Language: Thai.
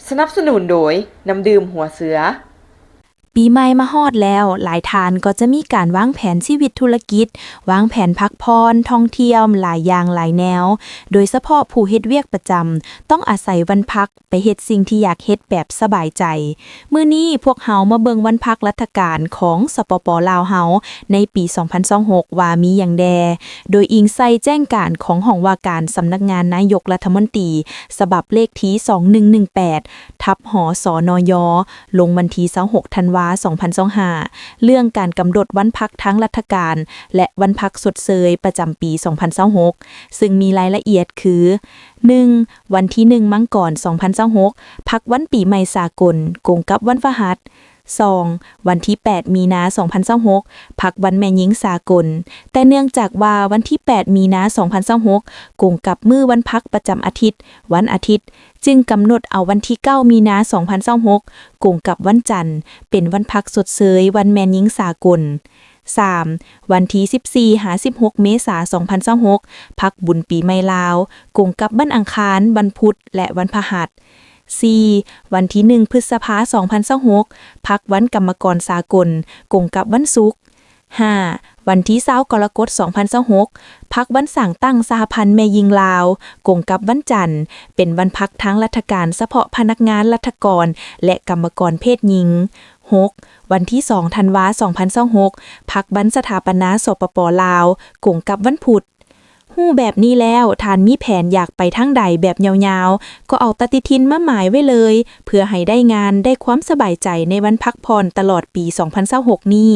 สนับสนุนโดยน้ำดื่มหัวเสือปีใหม่มาฮอดแล้วหลายท่านก็จะมีการวางแผนชีวิตธุรกิจวางแผนพักผ่อนท่องเที่ยวหลายอย่างหลายแนวโดยเฉพาะผู้เฮ็ดเวียกประจำต้องอาศัยวันพักไปเฮ็ดสิ่งที่อยากเฮ็ดแบบสบายใจมื้อนี้พวกเฮามาเบิ่งวันพักรัฐการของสปป.ลาวเฮาในปี 2026 ว่ามีหยังแดโดยอิงใส่แจ้งการของห้องว่าการสำนักงานนายกรัฐมนตรีฉบับเลขที่2118ทับหสนยลงวันที่26ธันวาคม 2025 เรื่องการกำหนดวันพักทั้งรัฐการและวันพักสดเสยประจำปี 2026 ซึ่งมีรายละเอียดคือ 1. วันที่ 1 มังกร 2026 พักวันปีใหม่สากลกงกับวันพฤหัส 2. วันที่ 8 มีนา 2026 พักวันแม่หญิงสากลแต่เนื่องจากว่าวันที่ 8 มีนา 2026 กงกับมื้อวันพักประจำอาทิตย์วันอาทิตย์จึงกำหนดเอาวันที่ 9 มีนา 2026 กงกับวันจันทร์เป็นวันพักสดเสยวันแม่หญิงสากล 3. วันที่ 14-16 เมษายน 2026 พักบุญปีใหม่ลาวกงกับวันอังคารวันพุธและวันพฤหัส 4. วันที่ 1 พฤษภาคม 2026 พักวันกรรมกรสากลกงกับวันศุกร์ 5. วันที่20 กรกฎาคม 2026 พักวันสั่งตั้งสหพันธ์แม่หญิงลาวกงกับวันจันทร์เป็นวันพักทั้งราชการเฉพาะพนักงานราชกรและกรรมกรเพศหญิง 6. วันที่ 2 ธันวาคม 2026 พักวันสถาปนาสปป.ลาวกงกับวันพุธฮู้แบบนี้แล้วท่านมีแผนอยากไปทางใดแบบยาวๆก็เอาปฏิทินมาหมายไว้เลยเพื่อให้ได้งานได้ความสบายใจในวันพักผ่อนตลอดปี 2026 นี้